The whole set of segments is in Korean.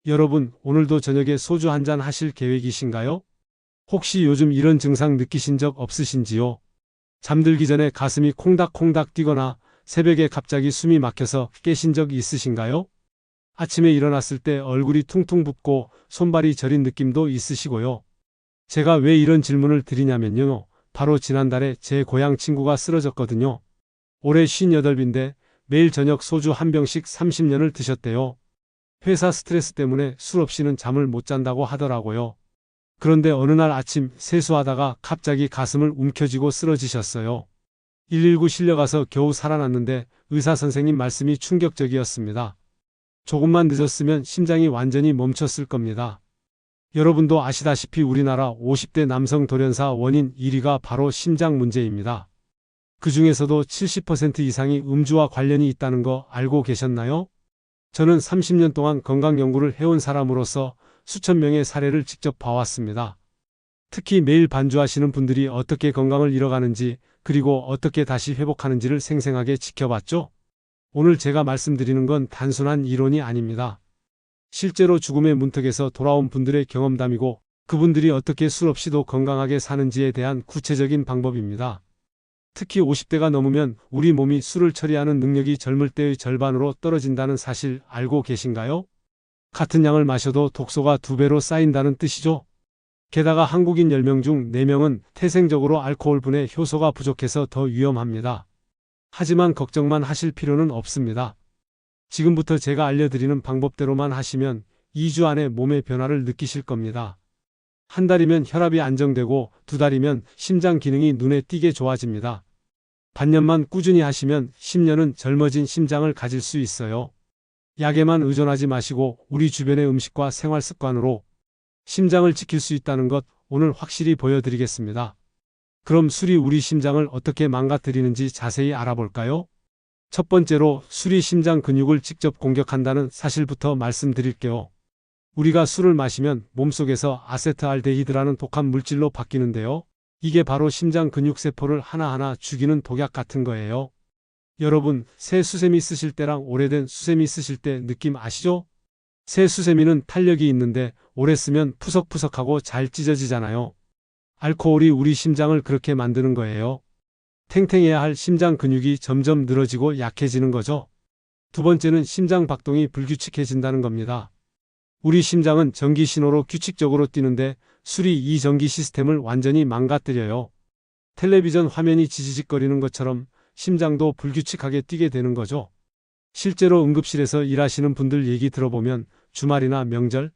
여러분, 오늘도 저녁에 소주 한잔 하실 계획이신가요? 혹시 요즘 이런 증상 느끼신 적 없으신지요? 잠들기 전에 가슴이 콩닥콩닥 뛰거나 새벽에 갑자기 숨이 막혀서 깨신 적 있으신가요? 아침에 일어났을 때 얼굴이 퉁퉁 붓고 손발이 저린 느낌도 있으시고요. 제가 왜 이런 질문을 드리냐면요. 바로 지난달에 제 고향 친구가 쓰러졌거든요. 올해 58인데 매일 저녁 소주 한 병씩 30년을 드셨대요. 회사 스트레스 때문에 술 없이는 잠을 못 잔다고 하더라고요. 그런데 어느 날 아침 세수하다가 갑자기 가슴을 움켜쥐고 쓰러지셨어요. 119 실려가서 겨우 살아났는데 의사 선생님 말씀이 충격적이었습니다. 조금만 늦었으면 심장이 완전히 멈췄을 겁니다. 여러분도 아시다시피 우리나라 50대 남성 돌연사 원인 1위가 바로 심장 문제입니다. 그 중에서도 70% 이상이 음주와 관련이 있다는 거 알고 계셨나요? 저는 30년 동안 건강 연구를 해온 사람으로서 수천 명의 사례를 직접 봐왔습니다. 특히 매일 반주하시는 분들이 어떻게 건강을 잃어가는지 그리고 어떻게 다시 회복하는지를 생생하게 지켜봤죠. 오늘 제가 말씀드리는 건 단순한 이론이 아닙니다. 실제로 죽음의 문턱에서 돌아온 분들의 경험담이고 그분들이 어떻게 술 없이도 건강하게 사는지에 대한 구체적인 방법입니다. 특히 50대가 넘으면 우리 몸이 술을 처리하는 능력이 젊을 때의 절반으로 떨어진다는 사실 알고 계신가요? 같은 양을 마셔도 독소가 2배로 쌓인다는 뜻이죠. 게다가 한국인 10명 중 4명은 태생적으로 알코올 분해 효소가 부족해서 더 위험합니다. 하지만 걱정만 하실 필요는 없습니다. 지금부터 제가 알려드리는 방법대로만 하시면 2주 안에 몸의 변화를 느끼실 겁니다. 한 달이면 혈압이 안정되고 2달이면 심장 기능이 눈에 띄게 좋아집니다. 반년만 꾸준히 하시면 10년은 젊어진 심장을 가질 수 있어요. 약에만 의존하지 마시고 우리 주변의 음식과 생활 습관으로 심장을 지킬 수 있다는 것 오늘 확실히 보여드리겠습니다. 그럼 술이 우리 심장을 어떻게 망가뜨리는지 자세히 알아볼까요? 첫 번째로 술이 심장 근육을 직접 공격한다는 사실부터 말씀드릴게요. 우리가 술을 마시면 몸속에서 아세트알데히드라는 독한 물질로 바뀌는데요. 이게 바로 심장 근육세포를 하나하나 죽이는 독약 같은 거예요. 여러분, 새 수세미 쓰실 때랑 오래된 수세미 쓰실 때 느낌 아시죠? 새 수세미는 탄력이 있는데 오래 쓰면 푸석푸석하고 잘 찢어지잖아요. 알코올이 우리 심장을 그렇게 만드는 거예요. 탱탱해야 할 심장 근육이 점점 늘어지고 약해지는 거죠. 두 번째는 심장 박동이 불규칙해진다는 겁니다. 우리 심장은 전기 신호로 규칙적으로 뛰는데 술이 이 전기 시스템을 완전히 망가뜨려요. 텔레비전 화면이 지지직거리는 것처럼 심장도 불규칙하게 뛰게 되는 거죠. 실제로 응급실에서 일하시는 분들 얘기 들어보면 주말이나 명절,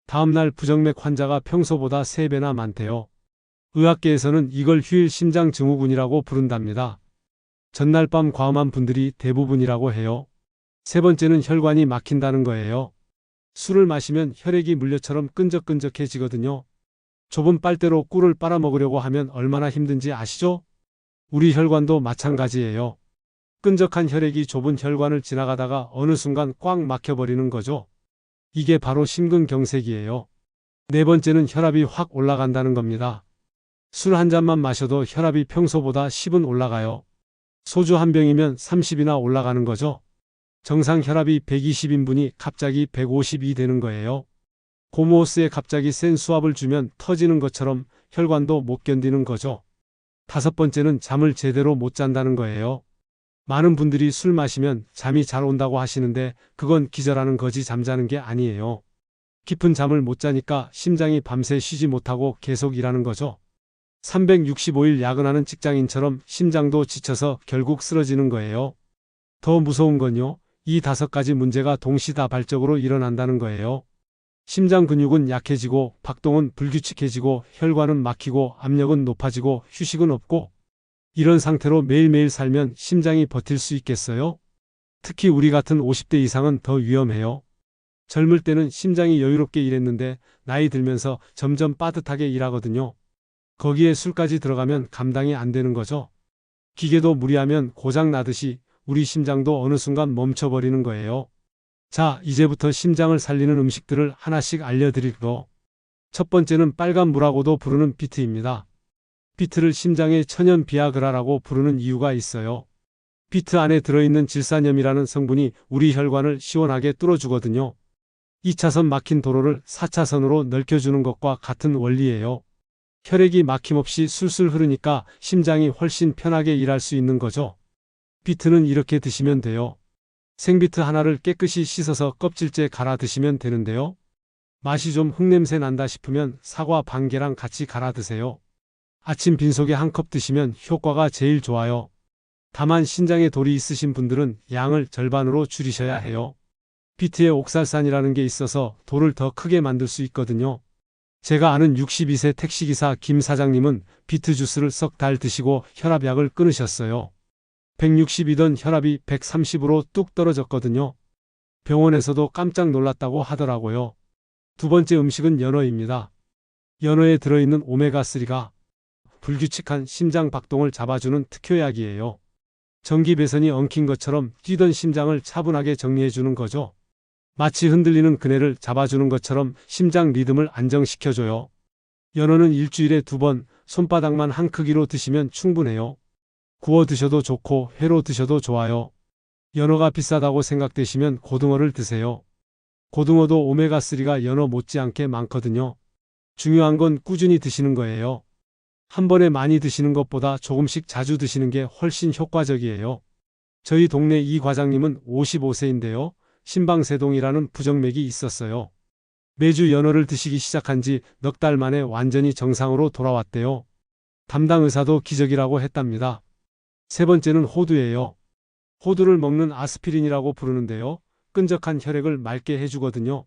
다음날 부정맥 환자가 평소보다 3배나 많대요. 의학계에서는 이걸 휴일 심장 증후군이라고 부른답니다. 전날 밤 과음한 분들이 대부분이라고 해요. 세 번째는 혈관이 막힌다는 거예요. 술을 마시면 혈액이 물려처럼 끈적끈적해지거든요. 좁은 빨대로 꿀을 빨아먹으려고 하면 얼마나 힘든지 아시죠? 우리 혈관도 마찬가지예요. 끈적한 혈액이 좁은 혈관을 지나가다가 어느 순간 꽉 막혀버리는 거죠. 이게 바로 심근경색이에요. 네 번째는 혈압이 확 올라간다는 겁니다. 술 한 잔만 마셔도 혈압이 평소보다 10은 올라가요. 소주 한 병이면 30이나 올라가는 거죠. 정상 혈압이 120인분이 갑자기 152 되는 거예요. 고무호스에 갑자기 센 수압을 주면 터지는 것처럼 혈관도 못 견디는 거죠. 다섯 번째는 잠을 제대로 못 잔다는 거예요. 많은 분들이 술 마시면 잠이 잘 온다고 하시는데 그건 기절하는 거지 잠자는 게 아니에요. 깊은 잠을 못 자니까 심장이 밤새 쉬지 못하고 계속 일하는 거죠. 365일 야근하는 직장인처럼 심장도 지쳐서 결국 쓰러지는 거예요. 더 무서운 건요. 이 5가지 문제가 동시다발적으로 일어난다는 거예요. 심장 근육은 약해지고 박동은 불규칙해지고 혈관은 막히고 압력은 높아지고 휴식은 없고 이런 상태로 매일매일 살면 심장이 버틸 수 있겠어요? 특히 우리 같은 50대 이상은 더 위험해요. 젊을 때는 심장이 여유롭게 일했는데 나이 들면서 점점 빠듯하게 일하거든요. 거기에 술까지 들어가면 감당이 안 되는 거죠. 기계도 무리하면 고장 나듯이 우리 심장도 어느 순간 멈춰버리는 거예요. 자, 이제부터 심장을 살리는 음식들을 하나씩 알려드릴게요. 첫 번째는 빨간 물하고도 부르는 비트입니다. 비트를 심장의 천연 비아그라라고 부르는 이유가 있어요. 비트 안에 들어있는 질산염이라는 성분이 우리 혈관을 시원하게 뚫어주거든요. 2차선 막힌 도로를 4차선으로 넓혀주는 것과 같은 원리예요. 혈액이 막힘없이 술술 흐르니까 심장이 훨씬 편하게 일할 수 있는 거죠. 비트는 이렇게 드시면 돼요. 생비트 하나를 깨끗이 씻어서 껍질째 갈아 드시면 되는데요. 맛이 좀 흙냄새 난다 싶으면 사과 반 개랑 같이 갈아 드세요. 아침 빈속에 한 컵 드시면 효과가 제일 좋아요. 다만 신장에 돌이 있으신 분들은 양을 절반으로 줄이셔야 해요. 비트에 옥살산이라는 게 있어서 돌을 더 크게 만들 수 있거든요. 제가 아는 62세 택시기사 김 사장님은 비트 주스를 석 달 드시고 혈압약을 끊으셨어요. 160이던 혈압이 130으로 뚝 떨어졌거든요. 병원에서도 깜짝 놀랐다고 하더라고요. 두 번째 음식은 연어입니다. 연어에 들어있는 오메가3가 불규칙한 심장 박동을 잡아주는 특효약이에요. 전기 배선이 엉킨 것처럼 뛰던 심장을 차분하게 정리해주는 거죠. 마치 흔들리는 그네를 잡아주는 것처럼 심장 리듬을 안정시켜줘요. 연어는 일주일에 2번 손바닥만 한 크기로 드시면 충분해요. 구워 드셔도 좋고 회로 드셔도 좋아요. 연어가 비싸다고 생각되시면 고등어를 드세요. 고등어도 오메가3가 연어 못지않게 많거든요. 중요한 건 꾸준히 드시는 거예요. 한 번에 많이 드시는 것보다 조금씩 자주 드시는 게 훨씬 효과적이에요. 저희 동네 이 과장님은 55세인데요. 심방세동이라는 부정맥이 있었어요. 매주 연어를 드시기 시작한 지 넉 달 만에 완전히 정상으로 돌아왔대요. 담당 의사도 기적이라고 했답니다. 세 번째는 호두예요. 호두를 먹는 아스피린이라고 부르는데요. 끈적한 혈액을 맑게 해주거든요.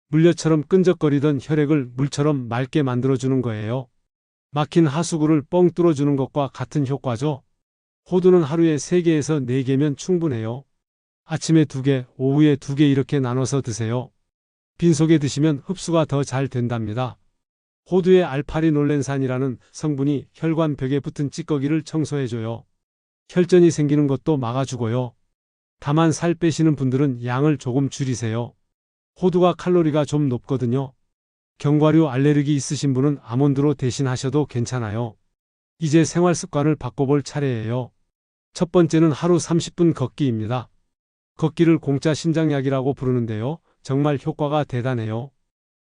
물엿처럼 끈적거리던 혈액을 물처럼 맑게 만들어주는 거예요. 막힌 하수구를 뻥 뚫어주는 것과 같은 효과죠. 호두는 하루에 3개에서 4개면 충분해요. 아침에 2개, 오후에 2개 이렇게 나눠서 드세요. 빈속에 드시면 흡수가 더 잘 된답니다. 호두의 알파리놀렌산이라는 성분이 혈관 벽에 붙은 찌꺼기를 청소해줘요. 혈전이 생기는 것도 막아주고요. 다만 살 빼시는 분들은 양을 조금 줄이세요. 호두가 칼로리가 좀 높거든요. 견과류 알레르기 있으신 분은 아몬드로 대신하셔도 괜찮아요. 이제 생활 습관을 바꿔볼 차례예요. 첫 번째는 하루 30분 걷기입니다. 걷기를 공짜 심장약이라고 부르는데요. 정말 효과가 대단해요.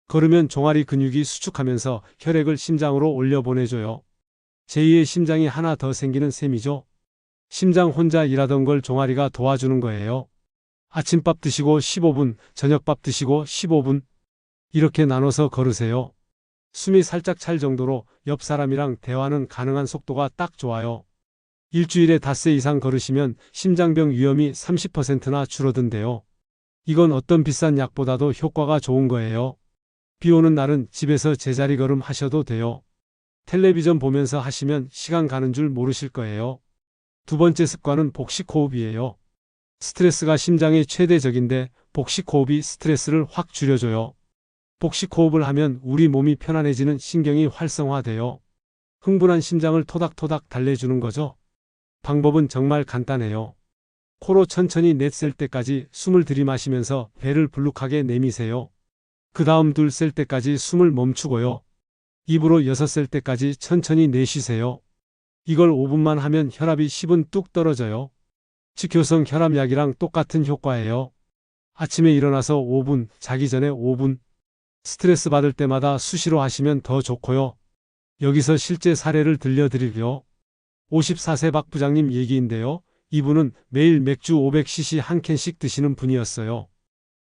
걸으면 종아리 근육이 수축하면서 혈액을 심장으로 올려보내줘요. 제2의 심장이 하나 더 생기는 셈이죠. 심장 혼자 일하던 걸 종아리가 도와주는 거예요. 아침밥 드시고 15분, 저녁밥 드시고 15분 이렇게 나눠서 걸으세요. 숨이 살짝 찰 정도로 옆 사람이랑 대화는 가능한 속도가 딱 좋아요. 일주일에 닷새 이상 걸으시면 심장병 위험이 30%나 줄어든대요. 이건 어떤 비싼 약보다도 효과가 좋은 거예요. 비 오는 날은 집에서 제자리 걸음 하셔도 돼요. 텔레비전 보면서 하시면 시간 가는 줄 모르실 거예요. 두 번째 습관은 복식호흡이에요. 스트레스가 심장의 최대적인데 복식호흡이 스트레스를 확 줄여줘요. 복식호흡을 하면 우리 몸이 편안해지는 신경이 활성화돼요. 흥분한 심장을 토닥토닥 달래주는 거죠. 방법은 정말 간단해요. 코로 천천히 넷셀 때까지 숨을 들이마시면서 배를 불룩하게 내미세요. 그 다음 둘 셀 때까지 숨을 멈추고요. 입으로 6셀 때까지 천천히 내쉬세요. 이걸 5분만 하면 혈압이 10은 뚝 떨어져요. 직효성 혈압약이랑 똑같은 효과예요. 아침에 일어나서 5분, 자기 전에 5분. 스트레스 받을 때마다 수시로 하시면 더 좋고요. 여기서 실제 사례를 들려드릴게요. 54세 박 부장님 얘기인데요. 이분은 매일 맥주 500cc 한 캔씩 드시는 분이었어요.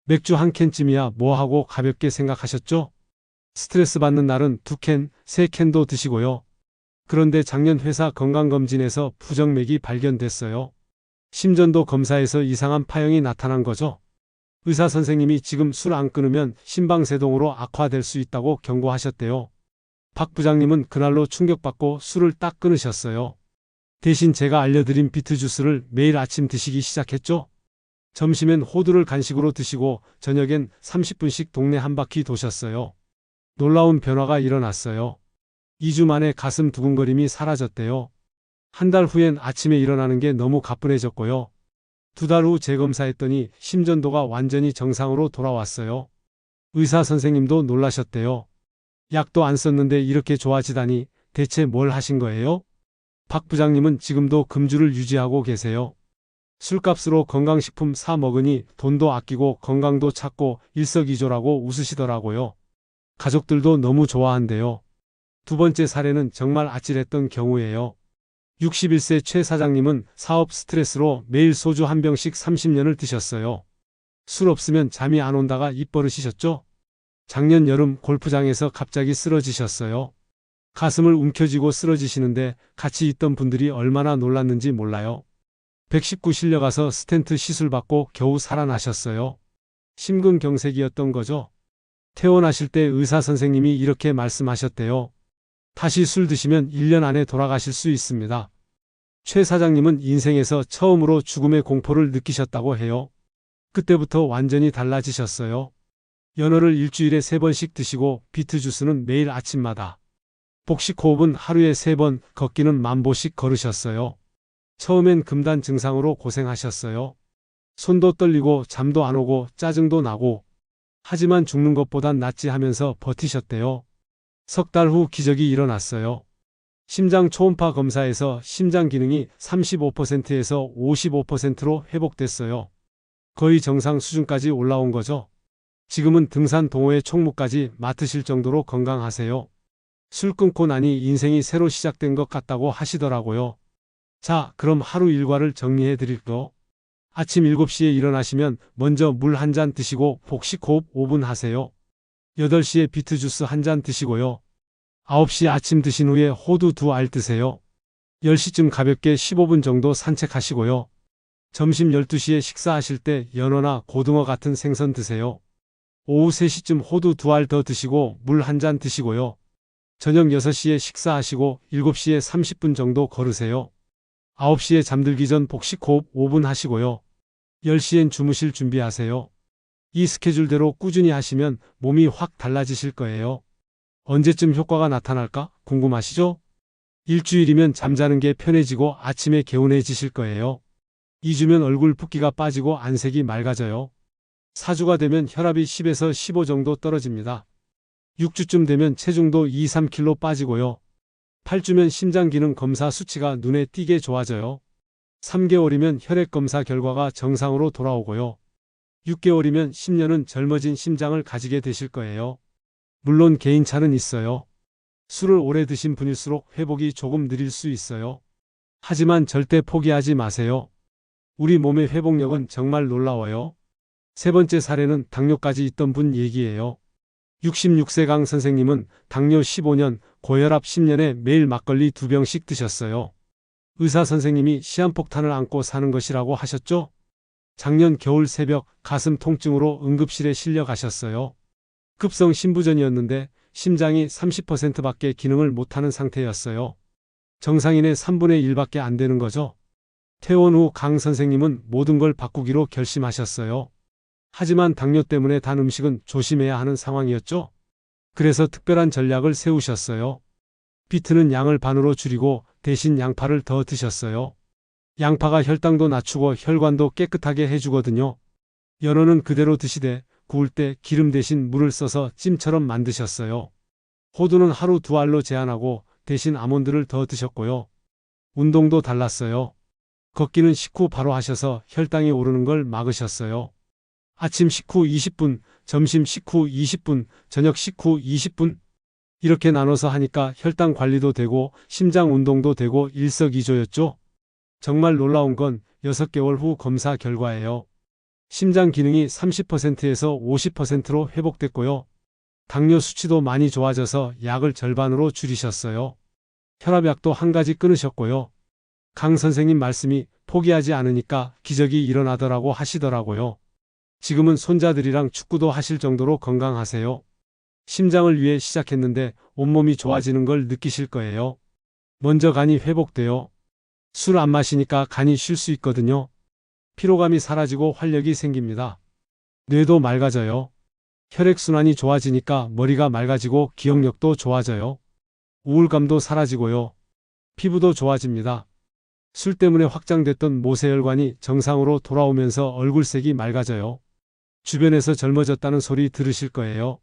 맥주 한 캔쯤이야 뭐하고 가볍게 생각하셨죠? 스트레스 받는 날은 2캔, 3캔도 드시고요. 그런데 작년 회사 건강검진에서 부정맥이 발견됐어요. 심전도 검사에서 이상한 파형이 나타난 거죠. 의사 선생님이 지금 술 안 끊으면 심방세동으로 악화될 수 있다고 경고하셨대요. 박 부장님은 그날로 충격받고 술을 딱 끊으셨어요. 대신 제가 알려드린 비트 주스를 매일 아침 드시기 시작했죠. 점심엔 호두를 간식으로 드시고 저녁엔 30분씩 동네 한 바퀴 도셨어요. 놀라운 변화가 일어났어요. 2주 만에 가슴 두근거림이 사라졌대요. 한 달 후엔 아침에 일어나는 게 너무 가뿐해졌고요. 2달 후 재검사했더니 심전도가 완전히 정상으로 돌아왔어요. 의사 선생님도 놀라셨대요. 약도 안 썼는데 이렇게 좋아지다니 대체 뭘 하신 거예요? 박 부장님은 지금도 금주를 유지하고 계세요. 술값으로 건강식품 사 먹으니 돈도 아끼고 건강도 찾고 일석이조라고 웃으시더라고요. 가족들도 너무 좋아한대요. 두 번째 사례는 정말 아찔했던 경우예요. 61세 최 사장님은 사업 스트레스로 매일 소주 한 병씩 30년을 드셨어요. 술 없으면 잠이 안 온다가 입버릇이셨죠? 작년 여름 골프장에서 갑자기 쓰러지셨어요. 가슴을 움켜쥐고 쓰러지시는데 같이 있던 분들이 얼마나 놀랐는지 몰라요. 119 실려가서 스텐트 시술받고 겨우 살아나셨어요. 심근경색이었던 거죠. 퇴원하실 때 의사 선생님이 이렇게 말씀하셨대요. 다시 술 드시면 1년 안에 돌아가실 수 있습니다. 최 사장님은 인생에서 처음으로 죽음의 공포를 느끼셨다고 해요. 그때부터 완전히 달라지셨어요. 연어를 일주일에 3번씩 드시고 비트 주스는 매일 아침마다. 복식 호흡은 하루에 3번, 걷기는 10,000보씩 걸으셨어요. 처음엔 금단 증상으로 고생하셨어요. 손도 떨리고 잠도 안 오고 짜증도 나고. 하지만 죽는 것보단 낫지 하면서 버티셨대요. 석 달 후 기적이 일어났어요. 심장 초음파 검사에서 심장 기능이 35%에서 55%로 회복됐어요. 거의 정상 수준까지 올라온 거죠. 지금은 등산 동호회 총무까지 맡으실 정도로 건강하세요. 술 끊고 나니 인생이 새로 시작된 것 같다고 하시더라고요. 자, 그럼 하루 일과를 정리해 드릴게요. 아침 7시에 일어나시면 먼저 물 한 잔 드시고 복식 호흡 5분 하세요. 8시에 비트 주스 한 잔 드시고요. 9시 아침 드신 후에 호두 2알 드세요. 10시쯤 가볍게 15분 정도 산책하시고요. 점심 12시에 식사하실 때 연어나 고등어 같은 생선 드세요. 오후 3시쯤 호두 2알 더 드시고 물 한 잔 드시고요. 저녁 6시에 식사하시고 7시에 30분 정도 걸으세요. 9시에 잠들기 전 복식 호흡 5분 하시고요. 10시엔 주무실 준비하세요. 이 스케줄대로 꾸준히 하시면 몸이 확 달라지실 거예요. 언제쯤 효과가 나타날까 궁금하시죠? 일주일이면 잠자는 게 편해지고 아침에 개운해지실 거예요. 2주면 얼굴 붓기가 빠지고 안색이 맑아져요. 4주가 되면 혈압이 10에서 15 정도 떨어집니다. 6주쯤 되면 체중도 2-3kg 빠지고요. 8주면 심장기능 검사 수치가 눈에 띄게 좋아져요. 3개월이면 혈액 검사 결과가 정상으로 돌아오고요. 6개월이면 10년은 젊어진 심장을 가지게 되실 거예요. 물론 개인차는 있어요. 술을 오래 드신 분일수록 회복이 조금 느릴 수 있어요. 하지만 절대 포기하지 마세요. 우리 몸의 회복력은 정말 놀라워요. 세 번째 사례는 당뇨까지 있던 분 얘기예요. 66세 강 선생님은 당뇨 15년, 고혈압 10년에 매일 막걸리 2병씩 드셨어요. 의사 선생님이 시한폭탄을 안고 사는 것이라고 하셨죠? 작년 겨울 새벽 가슴 통증으로 응급실에 실려 가셨어요. 급성 심부전이었는데 심장이 30%밖에 기능을 못하는 상태였어요. 정상인의 3분의 1밖에 안 되는 거죠. 퇴원 후 강 선생님은 모든 걸 바꾸기로 결심하셨어요. 하지만 당뇨 때문에 단 음식은 조심해야 하는 상황이었죠. 그래서 특별한 전략을 세우셨어요. 비트는 양을 반으로 줄이고 대신 양파를 더 드셨어요. 양파가 혈당도 낮추고 혈관도 깨끗하게 해주거든요. 연어는 그대로 드시되 구울 때 기름 대신 물을 써서 찜처럼 만드셨어요. 호두는 하루 2알로 제한하고 대신 아몬드를 더 드셨고요. 운동도 달랐어요. 걷기는 식후 바로 하셔서 혈당이 오르는 걸 막으셨어요. 아침 식후 20분, 점심 식후 20분, 저녁 식후 20분 이렇게 나눠서 하니까 혈당 관리도 되고 심장 운동도 되고 일석이조였죠. 정말 놀라운 건 6개월 후 검사 결과예요. 심장 기능이 30%에서 50%로 회복됐고요. 당뇨 수치도 많이 좋아져서 약을 절반으로 줄이셨어요. 혈압약도 한 가지 끊으셨고요. 강 선생님 말씀이 포기하지 않으니까 기적이 일어나더라고 하시더라고요. 지금은 손자들이랑 축구도 하실 정도로 건강하세요. 심장을 위해 시작했는데 온몸이 좋아지는 걸 느끼실 거예요. 먼저 간이 회복돼요. 술 안 마시니까 간이 쉴 수 있거든요. 피로감이 사라지고 활력이 생깁니다. 뇌도 맑아져요. 혈액순환이 좋아지니까 머리가 맑아지고 기억력도 좋아져요. 우울감도 사라지고요. 피부도 좋아집니다. 술 때문에 확장됐던 모세혈관이 정상으로 돌아오면서 얼굴색이 맑아져요. 주변에서 젊어졌다는 소리 들으실 거예요.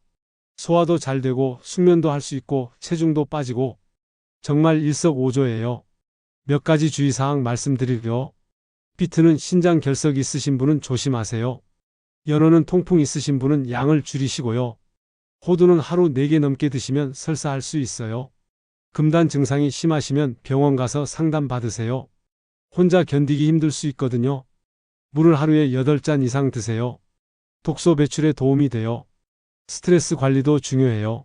소화도 잘 되고 숙면도 할 수 있고 체중도 빠지고 정말 일석오조예요. 몇 가지 주의사항 말씀드릴게요. 비트는 신장 결석 있으신 분은 조심하세요. 연어는 통풍 있으신 분은 양을 줄이시고요. 호두는 하루 4개 넘게 드시면 설사할 수 있어요. 금단 증상이 심하시면 병원 가서 상담 받으세요. 혼자 견디기 힘들 수 있거든요. 물을 하루에 8잔 이상 드세요. 독소 배출에 도움이 돼요. 스트레스 관리도 중요해요.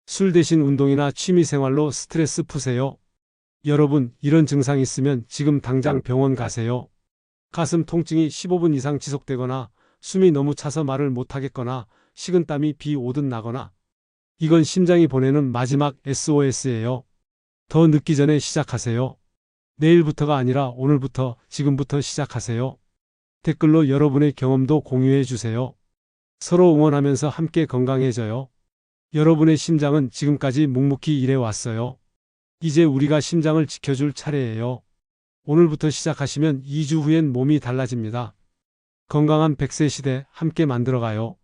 술 대신 운동이나 취미 생활로 스트레스 푸세요. 여러분, 이런 증상 있으면 지금 당장 병원 가세요. 가슴 통증이 15분 이상 지속되거나 숨이 너무 차서 말을 못하겠거나 식은땀이 비 오듯 나거나 이건 심장이 보내는 마지막 SOS예요. 더 늦기 전에 시작하세요. 내일부터가 아니라 오늘부터, 지금부터 시작하세요. 댓글로 여러분의 경험도 공유해 주세요. 서로 응원하면서 함께 건강해져요. 여러분의 심장은 지금까지 묵묵히 일해왔어요. 이제 우리가 심장을 지켜줄 차례예요. 오늘부터 시작하시면 2주 후엔 몸이 달라집니다. 건강한 100세 시대 함께 만들어가요.